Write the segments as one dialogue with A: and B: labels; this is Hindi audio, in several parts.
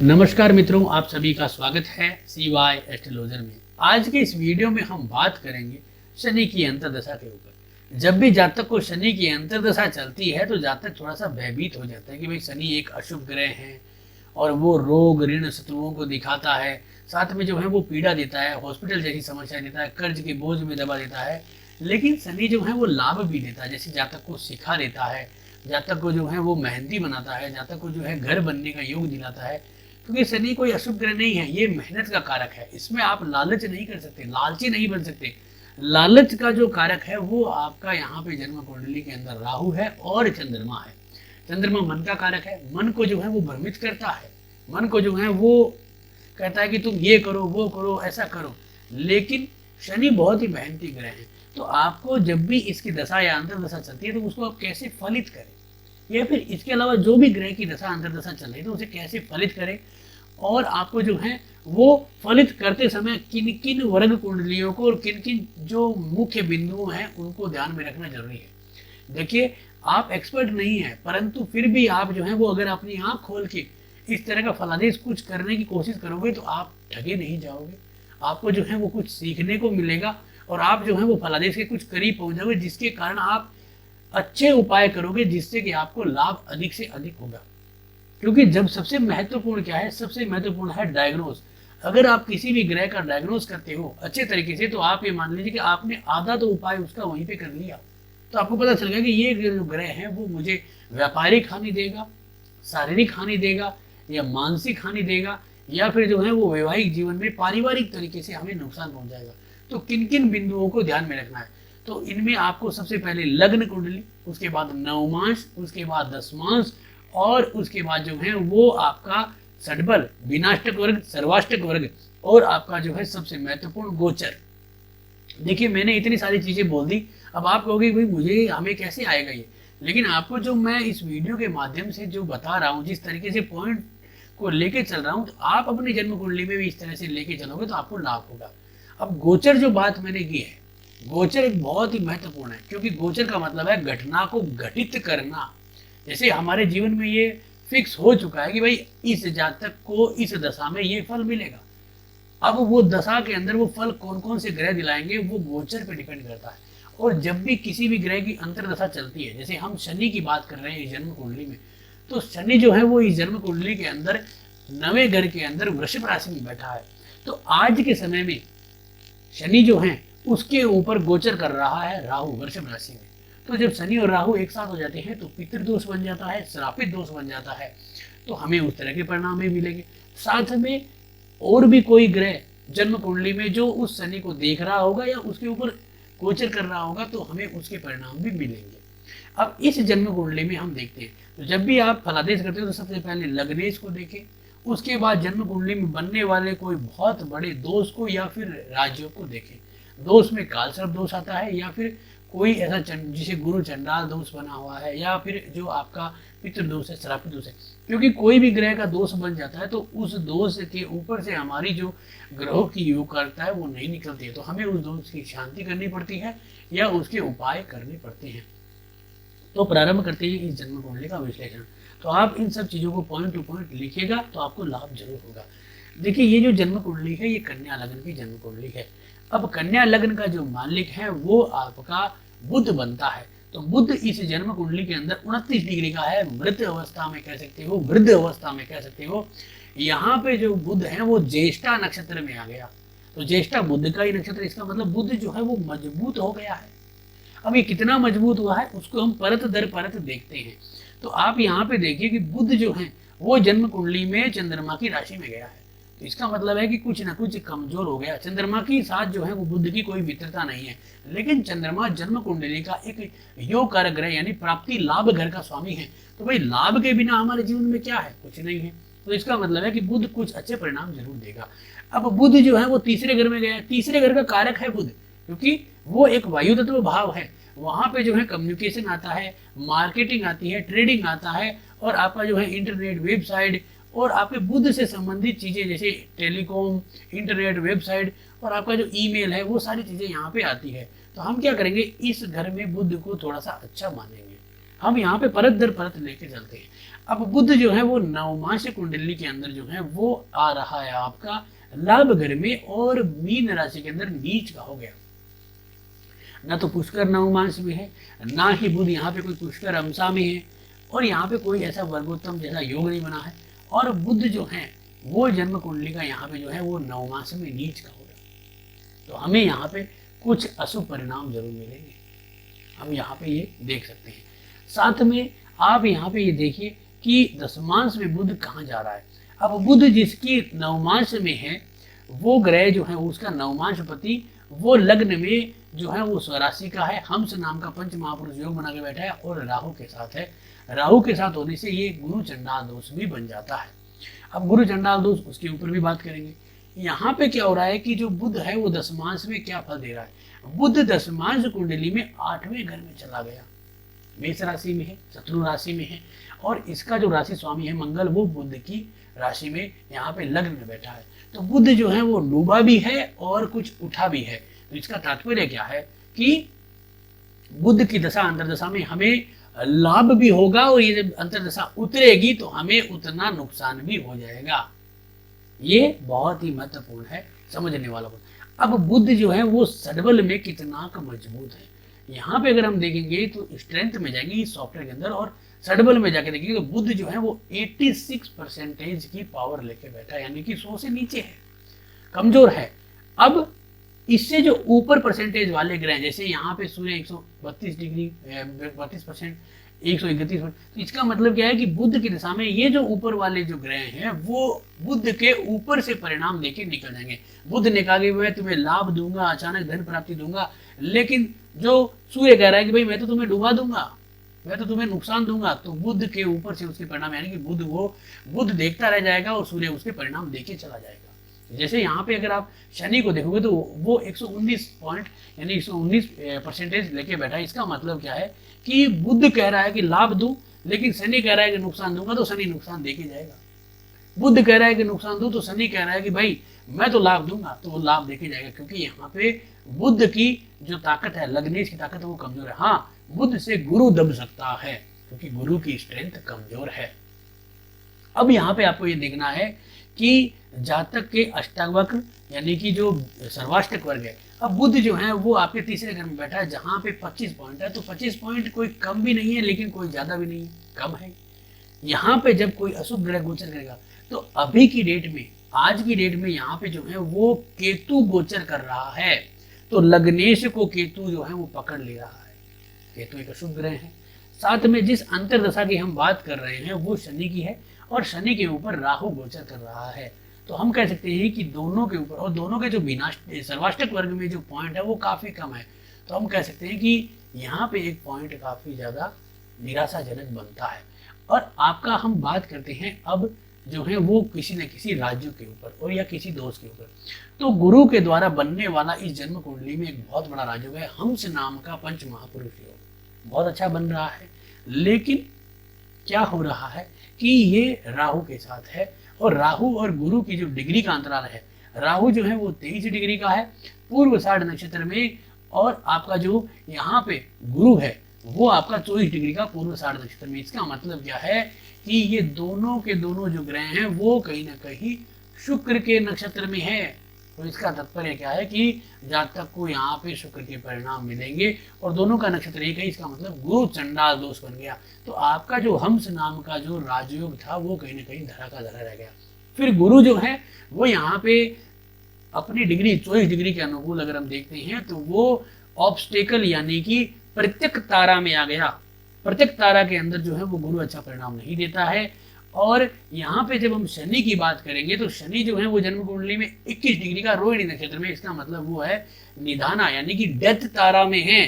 A: नमस्कार मित्रों, आप सभी का स्वागत है CY एस्ट्रोलॉजर में। आज के इस वीडियो में हम बात करेंगे शनि की अंतर्दशा के ऊपर। जब भी जातक को शनि की अंतर्दशा चलती है तो जातक थोड़ा सा भयभीत हो जाता है कि भाई शनि एक अशुभ ग्रह है और वो रोग ऋण शत्रुओं को दिखाता है, साथ में जो है वो पीड़ा देता है, हॉस्पिटल जैसी समस्या देता है, कर्ज के बोझ में दबा देता है। लेकिन शनि जो है वो लाभ भी देता है, जैसे जातक को सिखा देता है, जातक को जो है वो मेहनती बनाता है, जातक को जो है घर बनने का योग दिलाता है। क्योंकि शनि कोई अशुभ ग्रह नहीं है, ये मेहनत का कारक है। इसमें आप लालच नहीं कर सकते, लालची नहीं बन सकते। लालच का जो कारक है वो आपका यहाँ पे जन्म कुंडली के अंदर राहु है और चंद्रमा है। चंद्रमा मन का कारक है, मन को जो है वो भ्रमित करता है, मन को जो है वो कहता है कि तुम ये करो वो करो ऐसा करो। लेकिन शनि बहुत ही मेहनती ग्रह है, तो आपको जब भी इसकी दशा या अंतर्दशा चलती है तो उसको आप कैसे फलित करें, या फिर इसके अलावा जो भी ग्रह की दशा अंतर्दशा चल रही है तो उसे कैसे फलित करें, और आपको जो है वो फलित करते समय किन किन वर्ग कुंडलियों को और किन किन जो मुख्य बिंदुओं हैं उनको ध्यान में रखना जरूरी है। देखिए, आप एक्सपर्ट नहीं है, परंतु फिर भी आप जो है वो अगर अपनी आंख खोल के इस तरह का फलादेश कुछ करने की कोशिश करोगे तो आप ठगे नहीं जाओगे। आपको जो है वो कुछ सीखने को मिलेगा और आप जो है वो फलादेश के कुछ करीब पहुंच जाओगे, जिसके कारण आप अच्छे उपाय करोगे जिससे कि आपको लाभ अधिक से अधिक होगा। क्योंकि जब सबसे महत्वपूर्ण क्या है, सबसे महत्वपूर्ण है डायग्नोज। अगर आप किसी भी ग्रह का डायग्नोज करते हो अच्छे तरीके से तो आप ये मान लीजिए कि आपने आधा तो उपाय उसका वहीं पे कर लिया, तो आपको पता चल गया कि ये जो ग्रह है वो मुझे व्यापारिक हानि देगा, शारीरिक हानि देगा या मानसिक हानि देगा, या फिर जो है वो वैवाहिक जीवन में पारिवारिक तरीके से हमें नुकसान पहुंचाएगा। तो किन किन बिंदुओं को ध्यान में रखना है, तो इनमें आपको सबसे पहले लग्न कुंडली, उसके बाद नवमांश, उसके बाद दशमांश, और उसके बाद जो है वो आपका षडबल, विनाष्टक वर्ग, सर्वाष्टक वर्ग, और आपका जो है सबसे महत्वपूर्ण गोचर। देखिए, मैंने इतनी सारी चीजें बोल दी, अब आप कहोगे भाई मुझे हमें कैसे आएगा ये, लेकिन आपको जो मैं इस वीडियो के माध्यम से जो बता रहा हूँ, जिस तरीके से पॉइंट को लेके चल रहा हूँ, तो आप अपनी जन्म कुंडली में भी इस तरह से लेके चलोगे तो आपको लाभ होगा। अब गोचर जो बात मैंने की है, गोचर एक बहुत ही महत्वपूर्ण है, क्योंकि गोचर का मतलब है घटना को घटित करना। जैसे हमारे जीवन में ये फिक्स हो चुका है कि भाई इस जातक को इस दशा में ये फल मिलेगा। अब वो दशा के अंदर वो फल कौन कौन से ग्रह दिलाएंगे वो गोचर पे डिपेंड करता है। और जब भी किसी भी ग्रह की अंतर्दशा चलती है, जैसे हम शनि की बात कर रहे हैं इस जन्म कुंडली में, तो शनि जो है वो इस जन्म कुंडली के अंदर 9वें घर के अंदर वृषभ राशि में बैठा है। तो आज के समय में शनि जो है उसके ऊपर गोचर कर रहा है राहु वृषभ राशि में। तो जब शनि और राहु एक साथ हो जाते हैं तो पितृदोष बन जाता है, श्रापित दोष बन जाता है, तो हमें उस तरह के परिणाम भी मिलेंगे। साथ में और भी कोई ग्रह जन्म कुंडली में जो उस शनि को देख रहा होगा या उसके ऊपर गोचर कर रहा होगा तो हमें उसके परिणाम भी मिलेंगे। अब इस जन्म कुंडली में हम देखते हैं, तो जब भी आप फलादेश करते हो तो सबसे पहले लग्नेश को देखें, उसके बाद जन्म कुंडली में बनने वाले कोई बहुत बड़े दोष को या फिर राज्यों को देखें। दोष में काल सर्प दोष आता है, या फिर कोई ऐसा जिसे गुरु चंडाल दोष बना हुआ है, या फिर जो आपका पितृ दोष है, श्रापित दोष है। क्योंकि कोई भी ग्रह का दोष बन जाता है तो उस दोष के ऊपर से हमारी जो ग्रहों की योगकारिता है वो नहीं निकलती है, तो हमें उस दोष की शांति करनी पड़ती है या उसके उपाय करने पड़ते हैं। तो प्रारंभ करते हैं इस जन्म कुंडली का विश्लेषण। तो आप इन सब चीजों को पॉइंट टू पॉइंट लिखिएगा तो आपको लाभ जरूर होगा। देखिए, ये जो जन्म कुंडली है ये कन्या लग्न की जन्म कुंडली है। अब कन्या लग्न का जो मालिक है वो आपका बुध बनता है। तो बुध इस जन्म कुंडली के अंदर 29 डिग्री का है, मृत अवस्था में कह सकते हो, वृद्ध अवस्था में कह सकते हो। यहाँ पे जो बुध है वो ज्येष्ठा नक्षत्र में आ गया, तो ज्येष्ठा बुध का ही नक्षत्र, इसका मतलब बुध जो है वो मजबूत हो गया है। अब ये कितना मजबूत हुआ है उसको हम परत दर परत देखते हैं। तो आप यहाँ पे देखिए कि बुध जो है वो जन्म कुंडली में चंद्रमा की राशि में गया है, तो इसका मतलब है कि कुछ ना कुछ कमजोर हो गया। चंद्रमा की साथ जो है वो बुध की कोई मित्रता नहीं है, लेकिन चंद्रमा जन्म कुंडली का एक योग कारक ग्रह यानी प्राप्ति लाभ घर का स्वामी है। तो भाई लाभ के बिना हमारे जीवन में क्या है, कुछ नहीं है। तो इसका मतलब है कि बुध कुछ अच्छे परिणाम जरूर देगा। अब बुध जो है वो तीसरे घर में गया, तीसरे घर का कारक है बुध, क्योंकि वो एक वायु तत्व भाव है। वहां पे जो है कम्युनिकेशन आता है, मार्केटिंग आती है, ट्रेडिंग आता है, और आपका जो है इंटरनेट, वेबसाइट, और आपके बुध से संबंधित चीजें जैसे टेलीकॉम, इंटरनेट, वेबसाइट, और आपका जो ईमेल है वो सारी चीजें यहाँ पे आती है। तो हम क्या करेंगे, इस घर में बुध को थोड़ा सा अच्छा मानेंगे, हम यहाँ पे परत दर परत लेके चलते हैं। अब बुध जो है वो नवमांश कुंडली के अंदर जो है वो आ रहा है आपका लाभ घर में, और मीन राशि के अंदर नीच का हो गया। ना तो पुष्कर नवमांश में है, ना ही बुध यहाँ पे कोई पुष्कर अंशा में है, और यहाँ पे कोई ऐसा वर्गोत्तम जैसा योग नहीं बना है। और बुध जो है वो जन्म कुंडली का यहाँ पे जो है वो नवमांश में नीच का हो गया। तो हमें यहाँ पे कुछ अशुभ परिणाम जरूर मिलेंगे, हम यहाँ पे ये देख सकते हैं। साथ में आप यहाँ पे ये देखिए कि दशमांश में बुध कहाँ जा रहा है। अब बुध जिसकी नवमांश में है वो ग्रह जो है उसका नवमांशपति वो लग्न में जो है वो स्वराशि का है, हंस नाम का पंच महापुरुष योग बना के बैठा है और राहु के साथ है। राहु के साथ होने से ये गुरु चंडाल दोष भी बन जाता है। अब गुरु चंडाल दोष उसके ऊपर भी बात करेंगे। यहाँ पे क्या हो रहा है कि जो बुध है वो दशमांश में क्या फल दे रहा है। बुध दशमांश कुंडली में 8वें घर में चला गया, मेष राशि में है, शत्रु राशि में है, और इसका जो राशि स्वामी है मंगल वो बुध की राशि में यहाँ पे लग्न में बैठा है। तो बुध जो है वो डूबा भी है और कुछ उठा भी है। तो इसका तात्पर्य क्या है कि बुध की दशा अंतरदशा में हमें लाभ भी होगा, और ये जब अंतरदशा उतरेगी तो हमें उतना नुकसान भी हो जाएगा। ये बहुत ही महत्वपूर्ण है समझने वाला बुध। अब बुध जो है वो सडबल में कितना का मजबूत है। यहाँ पे अगर हम देखेंगे तो स्ट्रेंथ में जाएंगे सॉफ्टवेयर के अंदर, और सडबल में जाके देखेंगे तो बुध जो है वो 86% की पावर लेके बैठा है, यानी कि 100 से नीचे है, कमजोर है। अब इससे जो ऊपर परसेंटेज वाले ग्रह जैसे यहाँ पे सूर्य 132 डिग्री 32%, 131%, तो इसका मतलब क्या है कि बुध की दशा में ये जो ऊपर वाले जो ग्रह हैं वो बुध के ऊपर से परिणाम लेके निकल जाएंगे। बुध ने कहा कि मैं तुम्हें लाभ दूंगा, अचानक धन प्राप्ति दूंगा, लेकिन जो सूर्य कह रहा है कि भाई मैं तो तुम्हें डुबा दूंगा, मैं तो तुम्हें नुकसान दूंगा, तो बुध के ऊपर से उसके परिणाम, यानी कि बुध देखता रह जाएगा और सूर्य उसके परिणाम देके चला जाएगा। जैसे यहाँ पे अगर आप शनि को देखोगे तो वो 119 पॉइंट यानी 119% लेके बैठा है। इसका मतलब क्या है कि बुध कह रहा है कि लाभ दूं, लेकिन शनि कह रहा है कि नुकसान दूंगा, तो शनि नुकसान देके जाएगा। बुध कह रहा है कि नुकसान दूं, तो शनि कह रहा है कि भाई मैं तो लाभ दूंगा, तो वो लाभ देके जाएगा, क्योंकि यहाँ पे बुध की जो ताकत है, लग्नेश की ताकत है, वो कमजोर है। हाँ, बुध से गुरु दब सकता है क्योंकि गुरु की स्ट्रेंथ कमजोर है। अब यहाँ पे आपको ये देखना है कि जातक के अष्टवक्र यानी कि जो सर्वाष्टक वर्ग है, अब बुध जो है वो आपके तीसरे घर में बैठा है जहां पे 25 पॉइंट है। तो 25 पॉइंट कोई कम भी नहीं है लेकिन कोई ज्यादा भी नहीं है, कम है। यहाँ पे जब कोई अशुभ ग्रह गोचर करेगा तो अभी की डेट में, आज की डेट में यहाँ पे जो है वो केतु गोचर कर रहा है, तो लग्नेश को केतु जो है वो पकड़ ले रहा है। केतु एक अशुभ ग्रह है। साथ में जिस अंतरदशा की हम बात कर रहे हैं वो शनि की है, और शनि के ऊपर राहु गोचर कर रहा है। तो हम कह सकते हैं कि दोनों के ऊपर, और दोनों के जो सर्वाष्टक वर्ग में जो पॉइंट है वो काफी कम है, तो हम कह सकते हैं कि यहाँ पे एक पॉइंट काफी ज्यादा निराशाजनक बनता है। और आपका हम बात करते हैं अब जो है वो किसी न किसी राज्य के ऊपर और या किसी दोस्त के ऊपर। तो गुरु के द्वारा बनने वाला इस जन्म कुंडली में एक बहुत बड़ा राजयोग है, हंस नाम का पंच महापुरुष योग बहुत अच्छा बन रहा है। लेकिन क्या हो रहा है कि ये राहु के साथ है, और राहु और गुरु की जो डिग्री का अंतराल है, राहु जो है वो 23 डिग्री का है पूर्व साढ़ नक्षत्र में, और आपका जो यहाँ पे गुरु है वो आपका 24 डिग्री का पूर्व साढ़ नक्षत्र में। इसका मतलब क्या है कि ये दोनों के दोनों जो ग्रह हैं वो कहीं ना कहीं शुक्र के नक्षत्र में है। तो इसका तात्पर्य क्या है कि जातक को यहाँ पे शुक्र के परिणाम मिलेंगे, और दोनों का नक्षत्र एक है, इसका मतलब गुरु चंडाल दोष बन गया। तो आपका जो हंस नाम का जो राजयोग था वो कहीं ना कहीं धरा का धरा रह गया। फिर गुरु जो है वो यहाँ पे अपनी डिग्री 24 डिग्री के अनुकूल अगर हम देखते हैं तो वो ऑब्स्टेकल यानी कि प्रत्येक तारा में आ गया। प्रत्येक तारा के अंदर जो है वो गुरु अच्छा परिणाम नहीं देता है। और यहाँ पे जब हम शनि की बात करेंगे तो शनि जो है वो जन्म कुंडली में 21 डिग्री का रोहिणी नक्षत्र में, इसका मतलब वो है निधाना यानी कि डेथ तारा में है।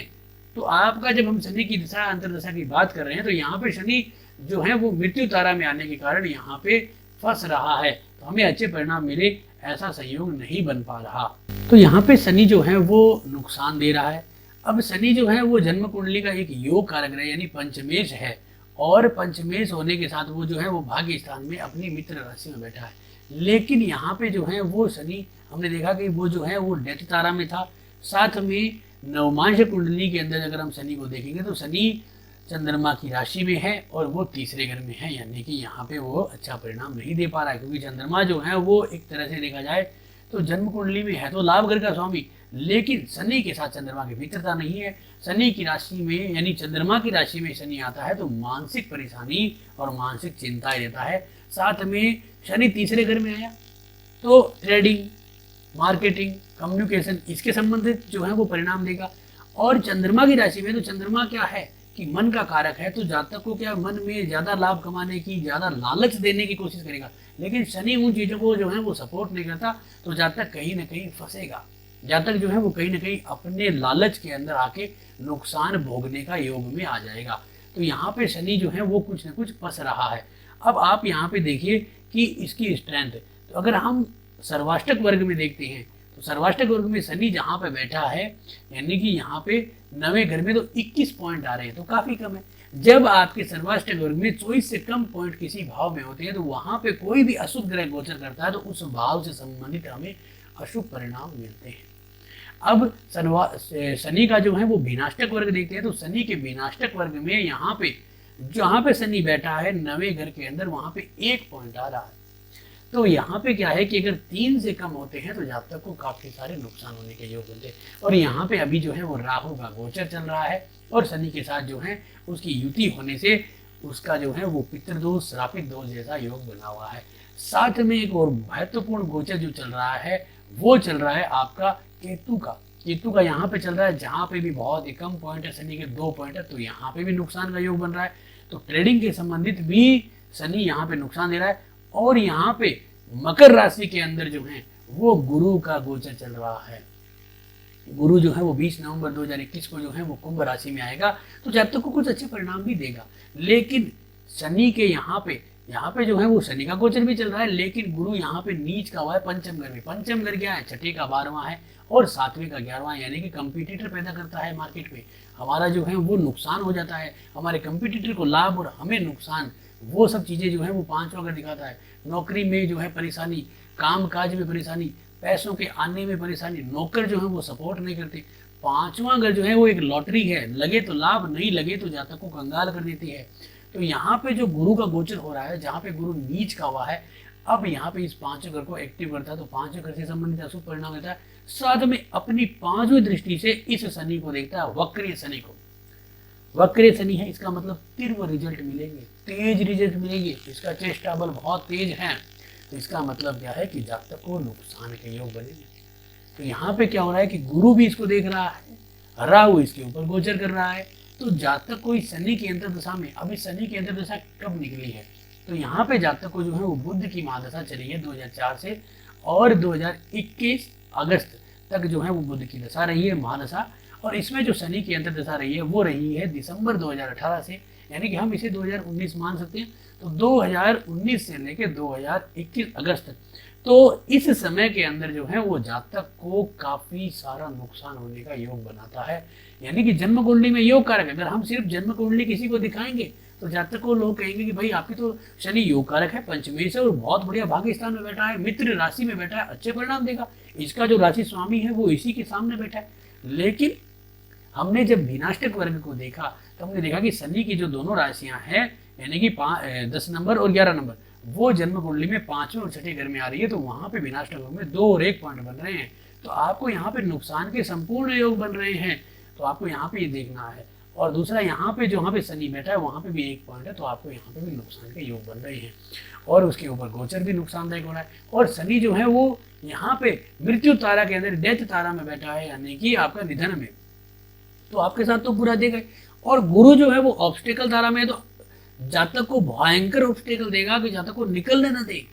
A: तो आपका जब हम शनि की दशा अंतरदशा की बात कर रहे हैं तो यहाँ पे शनि जो है वो मृत्यु तारा में आने के कारण यहाँ पे फंस रहा है, तो हमें अच्छे परिणाम मिले ऐसा संयोग नहीं बन पा रहा। तो यहाँ पे शनि जो है वो नुकसान दे रहा है। अब शनि जो है वो जन्म कुंडली का एक योग कारक ग्रह यानी पंचमेश है, और पंचमेश होने के साथ वो जो है वो भाग्य स्थान में अपनी मित्र राशि में बैठा है। लेकिन यहाँ पे जो है वो शनि हमने देखा कि वो जो है वो डेथ तारा में था। साथ में नवमांश कुंडली के अंदर अगर हम शनि को देखेंगे तो शनि चंद्रमा की राशि में है और वो तीसरे घर में है, यानी कि यहाँ पे वो अच्छा परिणाम नहीं दे पा रहा है, क्योंकि चंद्रमा जो है वो एक तरह से देखा जाए तो जन्म कुंडली में है तो लाभ घर का स्वामी, लेकिन शनि के साथ चंद्रमा की मित्रता नहीं है। शनि की राशि में यानी चंद्रमा की राशि में शनि आता है तो मानसिक परेशानी और मानसिक चिंता देता है। साथ में शनि तीसरे घर में आया तो ट्रेडिंग, मार्केटिंग, कम्युनिकेशन इसके संबंधित जो है वो परिणाम देगा। और चंद्रमा की राशि में तो चंद्रमा क्या है कि मन का कारक है, तो जातक को क्या मन में ज्यादा लाभ कमाने की, ज्यादा लालच देने की कोशिश करेगा, लेकिन शनि उन चीजों को जो है वो सपोर्ट नहीं करता, तो जातक कहीं ना कहीं फंसेगा। जातक जो है वो कहीं ना कहीं अपने लालच के अंदर आके नुकसान भोगने का योग में आ जाएगा। तो यहाँ पे शनि जो है वो कुछ ना कुछ फंस रहा है। अब आप यहाँ पे देखिए कि इसकी स्ट्रेंथ, तो अगर हम सर्वाष्टक वर्ग में देखते हैं तो सर्वाष्टक वर्ग में शनि जहाँ पे बैठा है, यानी कि यहाँ पे 9वें घर में तो 21 पॉइंट आ रहे हैं, तो काफी कम है। जब आपके सर्वाष्टक वर्ग में 24 से कम पॉइंट किसी भाव में होते हैं तो वहां पे कोई भी अशुभ ग्रह गोचर करता है तो उस भाव से संबंधित हमें अशुभ परिणाम मिलते हैं। अब शनि का जो है वो विनाष्टक वर्ग देखते हैं तो शनि के विनाष्टक वर्ग में यहाँ पे जहाँ पे शनि बैठा है 9वें घर के अंदर, वहां पे 1 पॉइंट आ रहा है। तो यहाँ पे क्या है कि अगर 3 से कम होते हैं तो जातक को काफी सारे नुकसान होने के योग बनते हैं। और यहाँ पे अभी जो है वो राहु का गोचर चल रहा है और शनि के साथ जो है उसकी युति होने से उसका जो है वो पितृदोष, श्रापित दोष जैसा योग बना हुआ है। साथ में एक और महत्वपूर्ण गोचर जो चल रहा है वो चल रहा है आपका केतु का। केतु का यहाँ पे चल रहा है, जहाँ पे भी बहुत ही कम पॉइंट है, शनि के 2 पॉइंट है, तो यहाँ पे भी नुकसान का योग बन रहा है। तो ट्रेडिंग के संबंधित भी शनि यहाँ पे नुकसान दे रहा है। और यहाँ पे मकर राशि के अंदर जो है वो गुरु का गोचर चल रहा है। गुरु जो है वो 20 नवंबर 2021 को जो है वो कुंभ राशि में आएगा, तो जातक को कुछ अच्छे परिणाम भी देगा। लेकिन शनि के यहाँ पे जो है वो शनि का गोचर भी चल रहा है, लेकिन गुरु यहाँ पे नीच का हुआ है पंचम घर में। पंचम घर क्या है, छठे का 12वां है और 7वें का 11वां, यानी कि कंपटीटर पैदा करता है मार्केट में। हमारा जो है वो नुकसान हो जाता है, हमारे कंपटीटर को लाभ और हमें नुकसान, वो सब चीजें जो है वो 5वां घर दिखाता है। नौकरी में जो है परेशानी, काम काज में परेशानी, पैसों के आने में परेशानी, नौकर जो है वो सपोर्ट नहीं करते। 5वां घर जो है वो एक लॉटरी है, लगे तो लाभ, नहीं लगे तो जातक को कंगाल कर देती है। तो यहाँ पे जो गुरु का गोचर हो रहा है, जहाँ पे गुरु नीच का हुआ है, अब यहाँ पे इस 5वें घर को एक्टिव करता है, तो 5वें घर से संबंधित अशुभ परिणाम देता है। साथ में अपनी 5वीं दृष्टि से इस शनि को देखता है, वक्रीय शनि को। वक्रीय शनि है, इसका मतलब तीव्र रिजल्ट मिलेंगे, तेज रिजल्ट मिलेंगे, इसका चेष्टा बल बहुत तेज है। तो इसका मतलब क्या है कि जातक को नुकसान के योग बनेंगे। तो यहाँ पे क्या हो रहा है कि गुरु भी इसको देख रहा है, राहु इसके ऊपर गोचर कर रहा है, तो जातक को इस शनि की अंतर्दशा में, अभी शनि की अंतर्दशा कब निकली है, तो यहाँ पे जातक को जो है वो बुध की महादशा चली है 2004 से, और 2021 अगस्त तक जो है वो बुध की दशा रही है, महादशा। और इसमें जो शनि की अंतर्दशा रही है वो रही है दिसंबर 2018 से, यानी कि हम इसे 2019 मान सकते हैं। तो 2019 से लेकर 2021 अगस्त तक, तो इस समय के अंदर जो है वो जातक को काफी सारा नुकसान होने का योग बनाता है। यानी कि जन्म कुंडली में योग कारक, अगर हम सिर्फ जन्म कुंडली किसी को दिखाएंगे तो जातक को लोग कहेंगे कि भाई आपकी तो शनि योग कारक है, पंचमी से, और बहुत बढ़िया भाग्य स्थान में बैठा है, मित्र राशि में बैठा है, अच्छे परिणाम देगा, इसका जो राशि स्वामी है वो इसी के सामने बैठा है। लेकिन हमने जब विनाष्टक वर्ग को देखा तो हमने देखा कि शनि की जो दोनों राशियां हैं, यानी कि 10 नंबर और 11 नंबर, वो जन्म कुंडली में 5वें और 6ठे घर में आ रही है, तो वहां पे विनाष्टक वर्ग में 2 और 1 पॉइंट बन रहे हैं। तो आपको यहाँ पे नुकसान के संपूर्ण योग बन रहे हैं, तो आपको यहाँ पे ये देखना है। और दूसरा यहाँ पे जो पे शनि बैठा है वहां पे भी 1 पॉइंट है, तो आपको यहाँ पे भी नुकसान के योग बन रहे हैं, और उसके ऊपर गोचर भी नुकसानदायक हो रहा है। और शनि जो है वो यहाँ पे मृत्यु तारा के अंदर, डेथ तारा में बैठा है, यानी कि आपका निधन में, तो आपके साथ तो बुरा देगा। और गुरु जो है वो ऑब्स्टेकल तारा में है, तो जातक को भयंकर ऑब्स्टेकल देगा कि जातक को निकलने ना दे।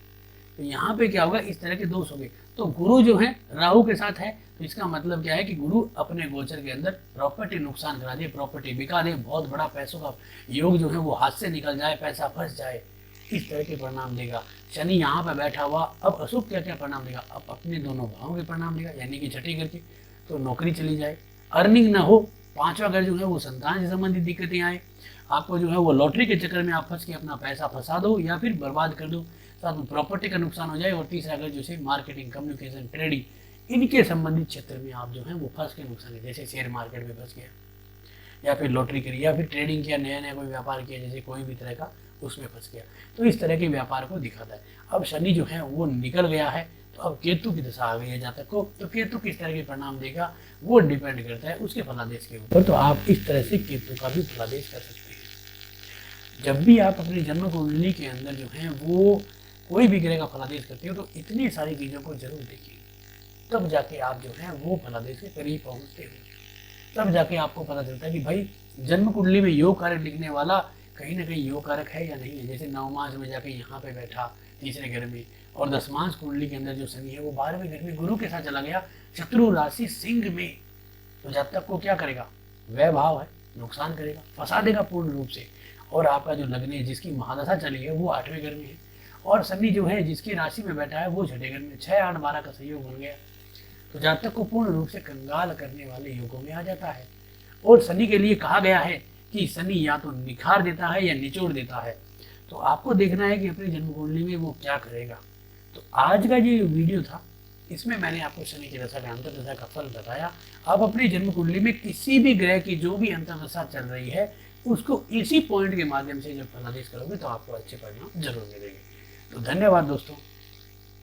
A: तो यहाँ पे क्या होगा, इस तरह के दोष हो गए। तो गुरु जो है राहु के साथ है, तो इसका मतलब क्या है कि गुरु अपने गोचर के अंदर प्रॉपर्टी नुकसान करा दे, प्रॉपर्टी बिका दे, बहुत बड़ा पैसों का योग जो है वो हाथ से निकल जाए, पैसा फंस जाए, इस तरह के परिणाम देगा। शनि यहाँ पे बैठा हुआ अब अशुभ क्या क्या परिणाम देगा, अब अपने दोनों भावों के परिणाम देगा, यानी कि छठे घर के, तो नौकरी चली जाए, अर्निंग ना हो, 5वां घर जो है वो संतान से संबंधित दिक्कतें आए, आपको जो है वो लॉटरी के चक्कर में आप फंस के अपना पैसा फंसा दो या फिर बर्बाद कर दो, साथ में प्रॉपर्टी का नुकसान हो जाए। और तीसरा घर जो है मार्केटिंग, कम्युनिकेशन, ट्रेडिंग, इनके संबंधित क्षेत्र में आप जो है वो फंस के नुकसान है, जैसे शेयर मार्केट में फंस गया, या फिर लॉटरी करी या फिर ट्रेडिंग किया, नया नया कोई व्यापार किया, जैसे कोई भी तरह का उसमें फंस गया, तो इस तरह के व्यापार को दिखाता है। अब शनि जो है वो निकल गया है, तो अब केतु की दशा आ गई है जातक को, तो केतु किस तरह के परिणाम देगा वो डिपेंड करता है उसके फलादेश के ऊपर। तो आप इस तरह से केतु का भी फलादेश कर सकते हैं। जब भी आप अपनी जन्म कुंडली के अंदर जो है वो कोई भी ग्रह का फलादेश करते हो, तो इतनी सारी चीज़ों को जरूर देखिए, तब जाके आप जो है वो फलादेश के करीब पहुंचते हो। तब जाके आपको पता चलता है कि भाई जन्म कुंडली में योग कारक लिखने वाला कहीं ना कहीं योग कारक है या नहीं है। जैसे नवमांश में जाके यहाँ पे बैठा तीसरे घर में, और दसमांश कुंडली के अंदर जो शनि है वो 12वें घर में गुरु के साथ चला गया शत्रु राशि सिंह में, तो जातक को क्या करेगा, वह भाव है, नुकसान करेगा, फंसा देगा पूर्ण रूप से। और आपका जो लग्न जिसकी महादशा चली है वो 8वें घर में है, और शनि जो है जिसकी राशि में बैठा है वो 6ठे घर में, 6, 8, 12 का संयोग बन गया, तो जातक को पूर्ण रूप से कंगाल करने वाले योगों में आ जाता है। और शनि के लिए कहा गया है कि शनि या तो निखार देता है या निचोड़ देता है, तो आपको देखना है कि अपनी जन्म कुंडली में वो क्या करेगा। तो आज का जो वीडियो था इसमें मैंने आपको शनि की दशा का अंतर्दशा का फल बताया। आप अपनी जन्म कुंडली में किसी भी ग्रह की जो भी अंतर्दशा चल रही है उसको इसी पॉइंट के माध्यम से जब फलादेश करोगे तो आपको अच्छे परिणाम जरूर मिलेंगे। तो धन्यवाद दोस्तों।